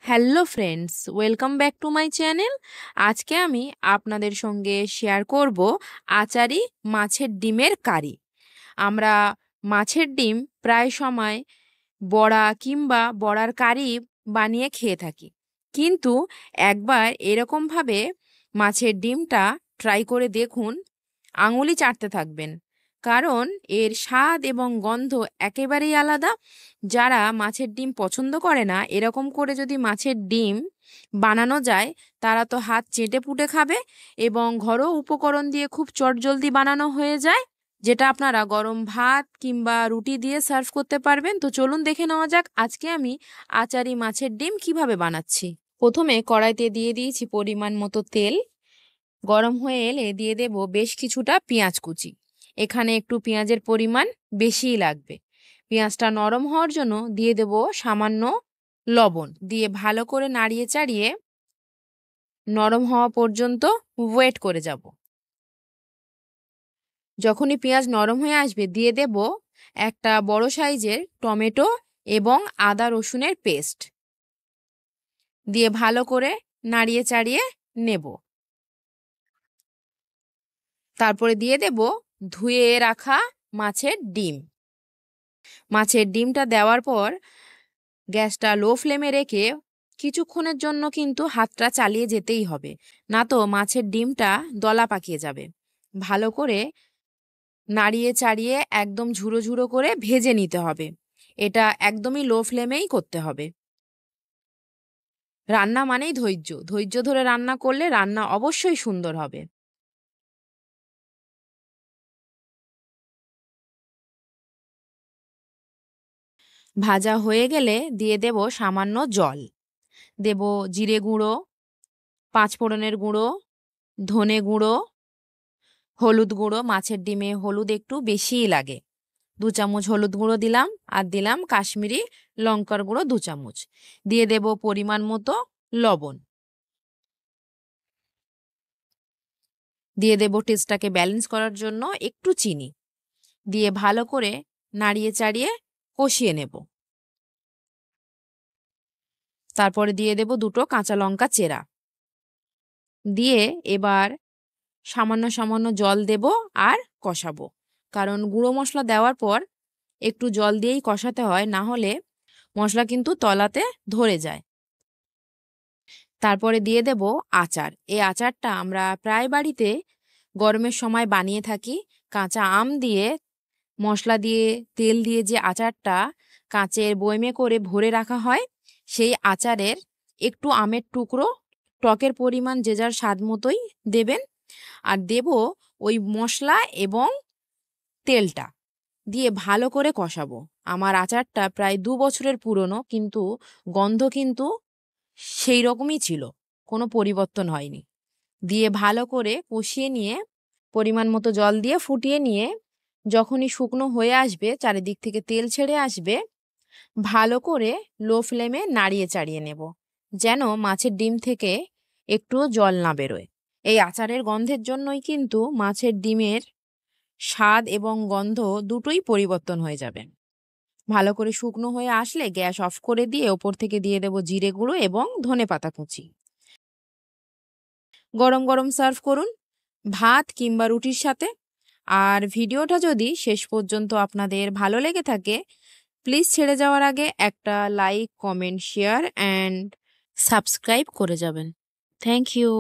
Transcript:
Hello friends, welcome back to my channel. আজকে আমি আপনাদের সঙ্গে শেয়ার করব আচারি মাছের ডিমের কারি। আমরা মাছের ডিম প্রায় সময় বড়া কিংবা বড়ার কারি বানিয়ে খেয়ে থাকি, কিন্তু একবার এরকমভাবে মাছের ডিমটা ট্রাই করে দেখুন, আঙুলি চাটতে থাকবেন, কারণ এর স্বাদ এবং গন্ধ একেবারেই আলাদা। যারা মাছের ডিম পছন্দ করে না, এরকম করে যদি মাছের ডিম বানানো যায়, তারা তো হাত চেটে পুটে খাবে। এবং ঘরোয়া উপকরণ দিয়ে খুব চটজলদি বানানো হয়ে যায়, যেটা আপনারা গরম ভাত কিংবা রুটি দিয়ে সার্ভ করতে পারবেন। তো চলুন দেখে নেওয়া যাক আজকে আমি আচারি মাছের ডিম কিভাবে বানাচ্ছি। প্রথমে কড়াইতে দিয়ে দিয়েছি পরিমাণ মতো তেল। গরম হয়ে এলে দিয়ে দেব বেশ কিছুটা পেঁয়াজ কুচি। এখানে একটু পেঁয়াজের পরিমাণ বেশিই লাগবে। পেঁয়াজটা নরম হওয়ার জন্য দিয়ে দেব সামান্য লবণ, দিয়ে ভালো করে নাড়িয়ে চাড়িয়ে নরম হওয়া পর্যন্ত ওয়েট করে যাব। যখনই পেঁয়াজ নরম হয়ে আসবে দিয়ে দেব একটা বড় সাইজের টমেটো এবং আদা রসুনের পেস্ট, দিয়ে ভালো করে নাড়িয়ে চাড়িয়ে নেব। তারপরে দিয়ে দেব ধুয়ে রাখা মাছের ডিম। মাছের ডিমটা দেওয়ার পর গ্যাসটা লো ফ্লেমে রেখে কিছুক্ষণের জন্য কিন্তু হাতটা চালিয়ে যেতেই হবে, না তো মাছের ডিমটা দলা পাকিয়ে যাবে। ভালো করে নাড়িয়ে চাড়িয়ে একদম ঝুড়ো ঝুড়ো করে ভেজে নিতে হবে। এটা একদমই লো ফ্লেমেই করতে হবে। রান্না মানেই ধৈর্য, ধৈর্য ধরে রান্না করলে রান্না অবশ্যই সুন্দর হবে। ভাজা হয়ে গেলে দিয়ে দেব সামান্য জল, দেব জিরে গুঁড়ো, পাঁচফোড়নের গুঁড়ো, ধনে গুঁড়ো, হলুদ গুঁড়ো। মাছের ডিমে হলুদ একটু বেশিই লাগে, 2 চামচ হলুদ গুঁড়ো দিলাম। আর দিলাম কাশ্মীরি লঙ্কার গুঁড়ো 2 চামচ। দিয়ে দেব পরিমাণ মতো লবণ, দিয়ে দেব টেস্টটাকে ব্যালেন্স করার জন্য একটু চিনি, দিয়ে ভালো করে নাড়িয়ে চাড়িয়ে কষিয়ে নেব। তারপরে দিয়ে দেব 2 কাঁচা লঙ্কা চেরা, দিয়ে এবার সামান্য সামান্য জল দেব আর কষাবো। কারণ গুঁড়ো মশলা দেওয়ার পর একটু জল দিয়েই কষাতে হয়, না হলে মশলা কিন্তু তলাতে ধরে যায়। তারপরে দিয়ে দেব আচার। এই আচারটা আমরা প্রায় বাড়িতে গরমের সময় বানিয়ে থাকি। কাঁচা আম দিয়ে, মশলা দিয়ে, তেল দিয়ে যে আচারটা কাঁচের বয়মে করে ভরে রাখা হয়, সেই আচারের একটু আমের টুকরো, টকের পরিমাণ যে যার স্বাদ মতোই দেবেন। আর দেব ওই মশলা এবং তেলটা, দিয়ে ভালো করে কষাবো। আমার আচারটা প্রায় 2 বছরের পুরনো, কিন্তু গন্ধ কিন্তু সেই রকমই ছিল, কোনো পরিবর্তন হয়নি। দিয়ে ভালো করে কষিয়ে নিয়ে পরিমাণ মতো জল দিয়ে ফুটিয়ে নিয়ে যখনই শুকনো হয়ে আসবে, চারিদিক থেকে তেল ছেড়ে আসবে, ভালো করে লো ফ্লেমে নাড়িয়ে চাড়িয়ে নেব, যেন মাছের ডিম থেকে একটুও জল না বেরোয়। এই আচারের গন্ধের জন্যই কিন্তু মাছের ডিমের স্বাদ এবং গন্ধ দুটোই পরিবর্তন হয়ে যাবে। ভালো করে শুকনো হয়ে আসলে গ্যাস অফ করে দিয়ে ওপর থেকে দিয়ে দেব জিরে গুঁড়ো এবং ধনেপাতা কুচি। গরম গরম সার্ভ করুন ভাত কিংবা রুটির সাথে। আর ভিডিওটা যদি শেষ পর্যন্ত আপনাদের ভালো লেগে থাকে, প্লিজ ছেড়ে যাওয়ার আগে একটা like, comment, share and subscribe করে যাবেন। Thank you.